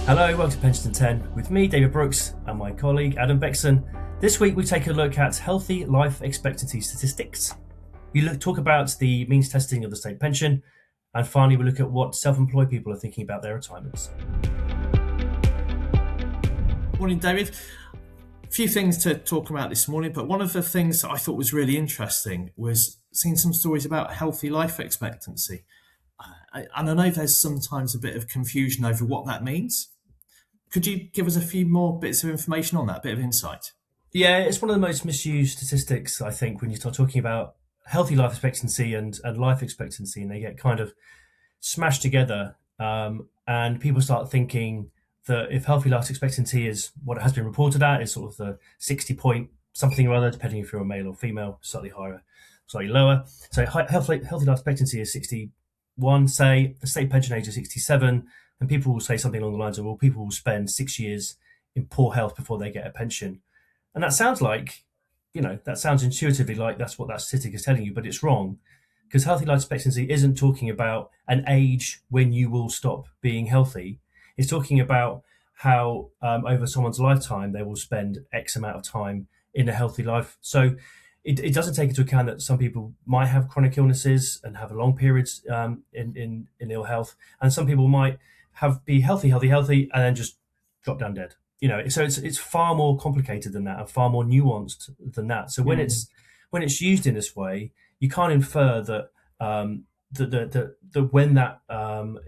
Hello, welcome to Pensions in 10 with me, David Brooks, and my colleague Adam Bexson. This week we take a look at healthy life expectancy statistics. We talk about the means testing of the state pension, and finally we look at what self-employed people are thinking about their retirements. Morning, David. A few things to talk about this morning, but one of the things that I thought was really interesting was seeing some stories about healthy life expectancy. And I know there's sometimes a bit of confusion over what that means. Could you give us a few more bits of information on that, a bit of insight? Yeah, it's one of the most misused statistics, I think, when you start talking about healthy life expectancy and life expectancy, and they get kind of smashed together, and people start thinking that if healthy life expectancy is what it has been reported at, is sort of the 60 point something or other, depending if you're a male or female, slightly higher, slightly lower. So healthy life expectancy is 61, say, the state pension age is 67, and people will say something along the lines of, well, people will spend 6 years in poor health before they get a pension. And that sounds like, that sounds intuitively like that's what that statistic is telling you, but it's wrong. Because healthy life expectancy isn't talking about an age when you will stop being healthy. It's talking about how over someone's lifetime they will spend X amount of time in a healthy life. So it doesn't take into account that some people might have chronic illnesses and have a long periods in ill health, and some people might be healthy, and then just drop down dead. So it's far more complicated than that and far more nuanced than that. So when it's used in this way, you can't infer that when that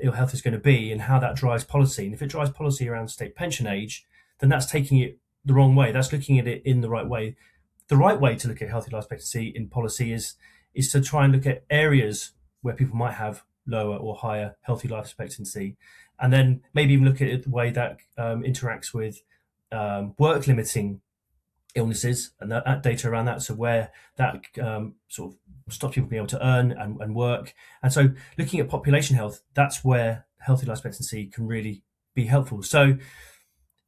ill health is going to be and how that drives policy. And if it drives policy around state pension age, then that's taking it the wrong way. That's looking at it in the right way. The right way to look at healthy life expectancy in policy is to try and look at areas where people might have lower or higher healthy life expectancy, and then maybe even look at it the way that interacts with work limiting illnesses and that data around that. So where that sort of stops people being able to earn and work. And so looking at population health, that's where healthy life expectancy can really be helpful. So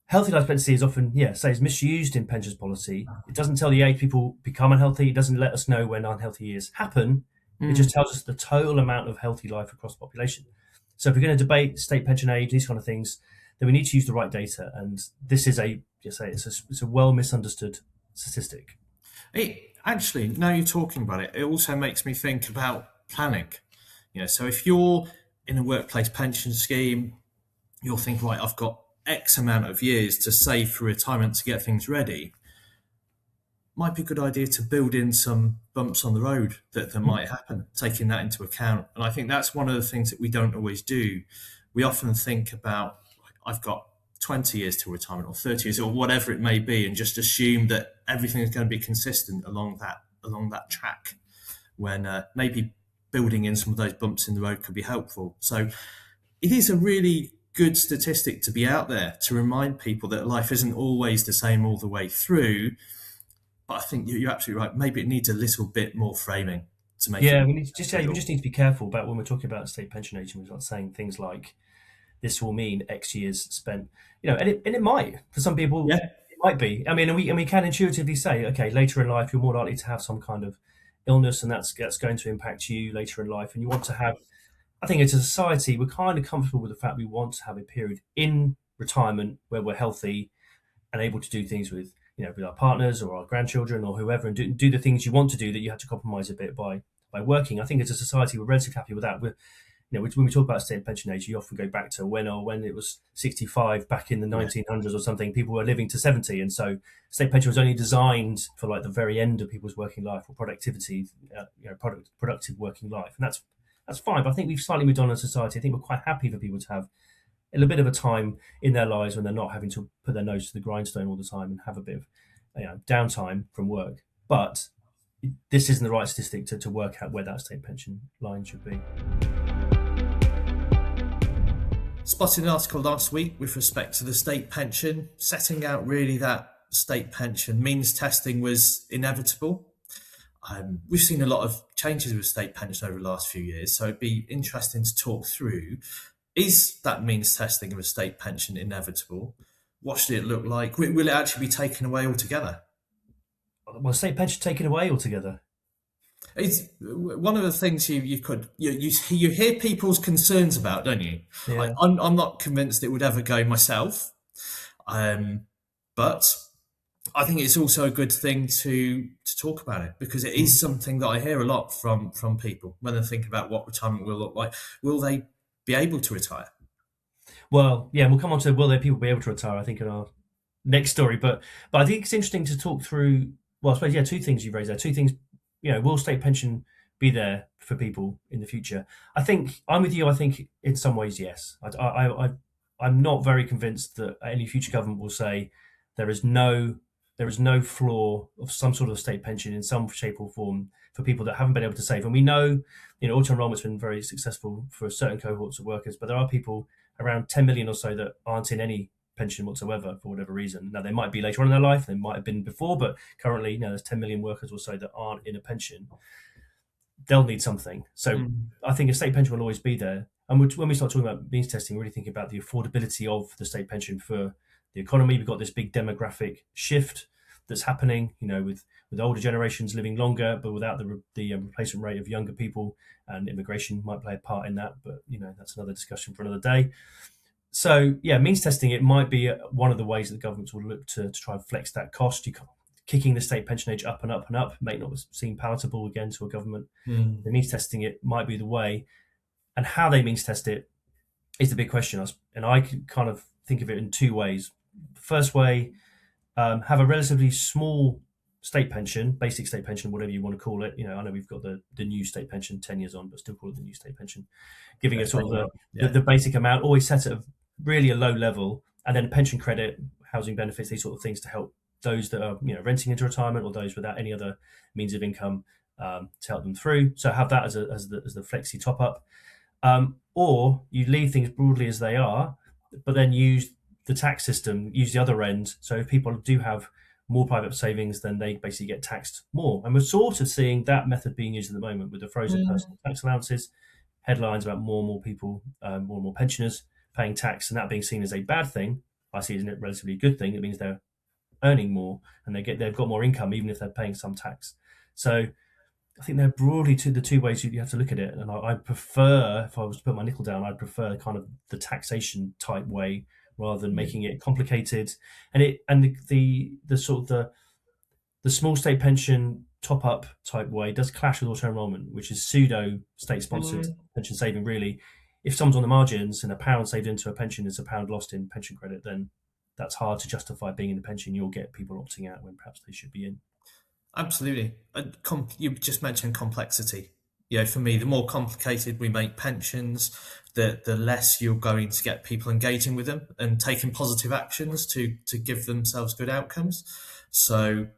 healthy life expectancy is often, is misused in pensions policy. It doesn't tell the age people become unhealthy. It doesn't let us know when unhealthy years happen. It just tells us the total amount of healthy life across the population. So if we're going to debate state pension age, these kind of things, then we need to use the right data. And this is it's a well misunderstood statistic. Actually, now you're talking about it, it also makes me think about planning. So if you're in a workplace pension scheme, you'll think, right, I've got X amount of years to save for retirement to get things ready. Might be a good idea to build in some bumps on the road that might happen, taking that into account. And I think that's one of the things that we don't always do. We often think about, I've got 20 years to retirement or 30 years or whatever it may be, and just assume that everything is going to be consistent along that track, when maybe building in some of those bumps in the road could be helpful. So it is a really good statistic to be out there to remind people that life isn't always the same all the way through. But I think you're absolutely right. Maybe it needs a little bit more framing to make it. We just need to be careful about when we're talking about state pension age, and we're not saying things like this will mean X years spent, and it might for some people. Yeah. It might be. I mean, and we can intuitively say, okay, later in life you're more likely to have some kind of illness, and that's going to impact you later in life, and you want to have. I think as a society, we're kind of comfortable with the fact we want to have a period in retirement where we're healthy and able to do things with our partners or our grandchildren or whoever, and do the things you want to do that you had to compromise a bit by working. I think as a society, we're relatively happy with that. When we talk about state pension age, you often go back to when it was 65 back in the 1900s or something. People were living to 70, and so state pension was only designed for like the very end of people's working life or productivity, productive working life, and that's fine. But I think we've slightly moved on in society. I think we're quite happy for people to have a little bit of a time in their lives when they're not having to put their nose to the grindstone all the time and have a bit of downtime from work. But this isn't the right statistic to work out where that state pension line should be. Spotted an article last week with respect to the state pension, setting out really that state pension means testing was inevitable. We've seen a lot of changes with state pension over the last few years, so it'd be interesting to talk through. Is that means testing of a state pension inevitable? What should it look like? Will it actually be taken away altogether? Well, state pension taken away altogether? It's one of the things you hear people's concerns about, don't you? Yeah. I'm not convinced it would ever go myself, um, but I think it's also a good thing to talk about it, because it Mm. is something that I hear a lot from people when they think about what retirement will look like. Will they be able to retire? Well, yeah, we'll come on to will there people be able to retire, I think, in our next story. But I think it's interesting to talk through. Well, I suppose yeah, two things you've raised there. Two things, will state pension be there for people in the future? I think I'm with you. I think in some ways, yes. I'm not very convinced that any future government will say there is no there is no flaw of some sort of state pension in some shape or form for people that haven't been able to save. And we know, auto enrollment's been very successful for certain cohorts of workers, but there are people around 10 million or so that aren't in any pension whatsoever for whatever reason. Now, they might be later on in their life, they might have been before, but currently, there's 10 million workers or so that aren't in a pension. They'll need something. So Mm. I think a state pension will always be there. And when we start talking about means testing, we're really thinking about the affordability of the state pension for the economy. We've got this big demographic shift that's happening, with older generations living longer, but without the replacement rate of younger people, and immigration might play a part in that. But that's another discussion for another day. So yeah, means testing, it might be one of the ways that governments will look to try and flex that cost. Kicking the state pension age up and up and up may not seem palatable again to a government. Mm. The means testing it might be the way, and how they means test it is the big question. And I can kind of think of it in two ways. First way, have a relatively small state pension, basic state pension, whatever you want to call it. I know we've got the new state pension 10 years on, but still call it the new state pension, giving Yeah, us sort of the, yeah. the basic amount, always set at really a low level, and then pension credit, housing benefits, these sort of things to help those that are renting into retirement, or those without any other means of income, to help them through. So have that as the flexi top up, or you leave things broadly as they are, but then use the tax system, use the other end. So if people do have more private savings, then they basically get taxed more. And we're sort of seeing that method being used at the moment with the frozen Mm. personal tax allowances, headlines about more and more people, more and more pensioners paying tax, and that being seen as a bad thing. I see it as a relatively good thing. It means they're earning more, and they've got more income even if they're paying some tax. So I think they're broadly the two ways you have to look at it. And I prefer, if I was to put my nickel down, I'd prefer kind of the taxation type way rather than Yeah. making it complicated. And the sort of the small state pension top up type way does clash with auto enrollment, which is pseudo state sponsored Mm. pension saving. Really, if someone's on the margins and a pound saved into a pension is a pound lost in pension credit, then that's hard to justify being in the pension. You'll get people opting out when perhaps they should be in. Absolutely. You just mentioned complexity. For me, the more complicated we make pensions, the less you're going to get people engaging with them and taking positive actions to give themselves good outcomes. So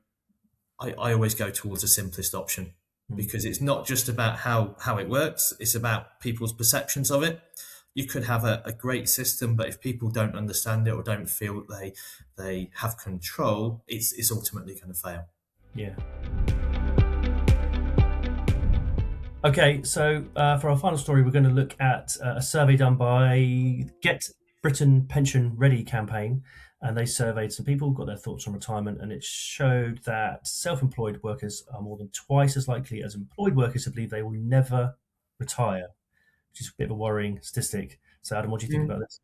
I always go towards the simplest option, Mm. because it's not just about how it works, it's about people's perceptions of it. You could have a great system, but if people don't understand it or don't feel that they have control, it's ultimately going to fail. Yeah. Okay, so for our final story, we're going to look at a survey done by Get Britain Pension Ready campaign, and they surveyed some people, got their thoughts on retirement, and it showed that self-employed workers are more than twice as likely as employed workers to believe they will never retire, which is a bit of a worrying statistic. So, Adam, what do you think about this?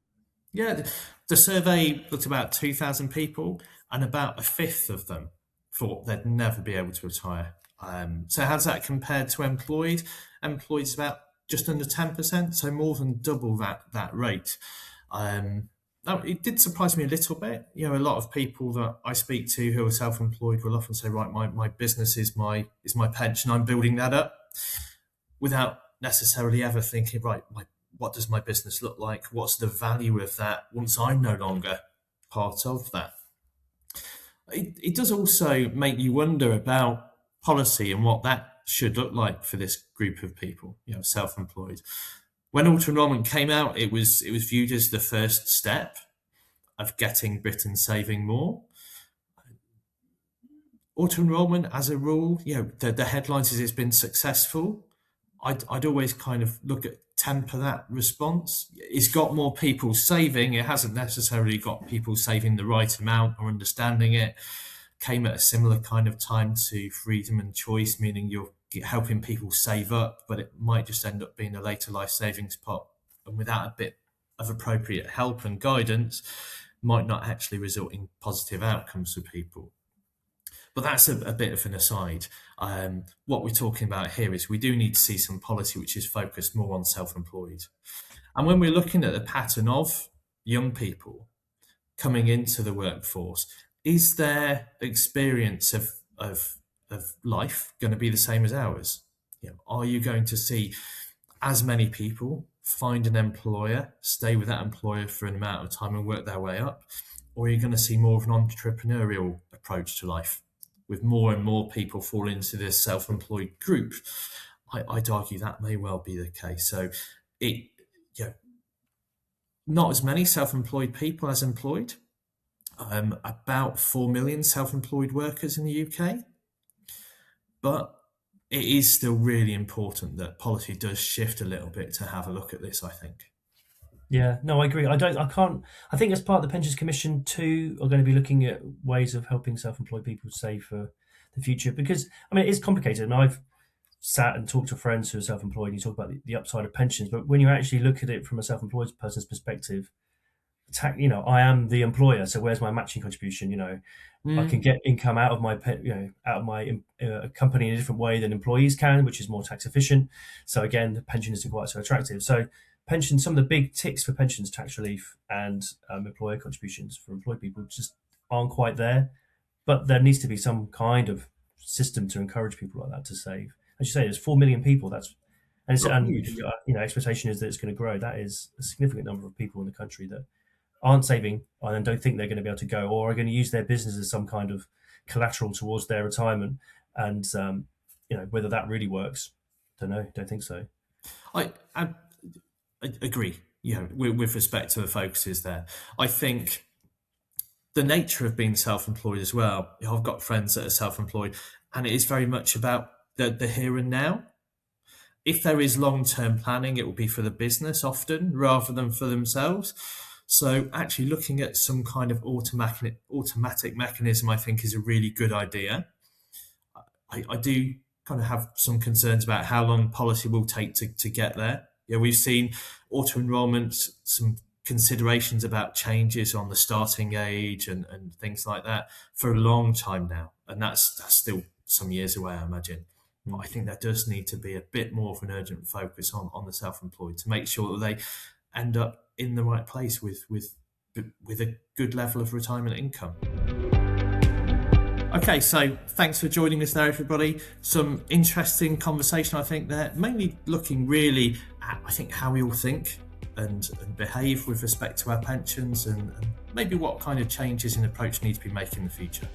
Yeah, the survey looked at about 2,000 people, and about a fifth of them thought they'd never be able to retire. So, how's that compared to employed? Employed is about just under 10%, so more than double that rate. Now, it did surprise me a little bit. A lot of people that I speak to who are self-employed will often say, "Right, my business is my pension. I'm building that up," without necessarily ever thinking, right, what does my business look like? What's the value of that once I'm no longer part of that? It does also make you wonder about policy and what that should look like for this group of people, self-employed. When auto enrollment came out, it was viewed as the first step of getting Britain saving more. Auto enrollment, as a rule, the headlines is it's been successful. I'd always kind of look at temper that response. It's got more people saving. It hasn't necessarily got people saving the right amount or understanding it. Came at a similar kind of time to freedom and choice, meaning you're helping people save up, but it might just end up being a later life savings pot. And without a bit of appropriate help and guidance, might not actually result in positive outcomes for people. But that's a bit of an aside. What we're talking about here is we do need to see some policy which is focused more on self-employed. And when we're looking at the pattern of young people coming into the workforce, is their experience of life going to be the same as ours? Are you going to see as many people find an employer, stay with that employer for an amount of time and work their way up? Or are you going to see more of an entrepreneurial approach to life, with more and more people fall into this self-employed group? I'd argue that may well be the case. So not as many self-employed people as employed. About 4 million self-employed workers in the UK. But it is still really important that policy does shift a little bit to have a look at this, I think. Yeah, no, I agree. I think as part of the Pensions Commission too, are going to be looking at ways of helping self-employed people save for the future, because I mean, it is complicated. And I've sat and talked to friends who are self-employed, and you talk about the upside of pensions, but when you actually look at it from a self-employed person's perspective, I am the employer, so where's my matching contribution? I can get income out of my company in a different way than employees can, which is more tax efficient. So again, the pension isn't quite so attractive. So pensions, some of the big ticks for pensions, tax relief and employer contributions for employed people just aren't quite there. But there needs to be some kind of system to encourage people like that to save. As you say, there's 4 million people. Expectation is that it's going to grow. That is a significant number of people in the country that aren't saving and don't think they're going to be able to go, or are going to use their business as some kind of collateral towards their retirement. And whether that really works, don't think so. I agree. With respect to the focuses there, I think the nature of being self-employed as well. I've got friends that are self-employed, and it is very much about the here and now. If there is long-term planning, it will be for the business often rather than for themselves. So actually looking at some kind of automatic mechanism, I think, is a really good idea. I do kind of have some concerns about how long policy will take to get there. We've seen auto-enrolment, some considerations about changes on the starting age and things like that for a long time now. And that's still some years away, I imagine. But I think there does need to be a bit more of an urgent focus on the self-employed to make sure that they end up in the right place with a good level of retirement income. Okay, so thanks for joining us there, everybody. Some interesting conversation, I think, there, mainly looking really at, I think, how we all think and behave with respect to our pensions and maybe what kind of changes in approach need to be made in the future.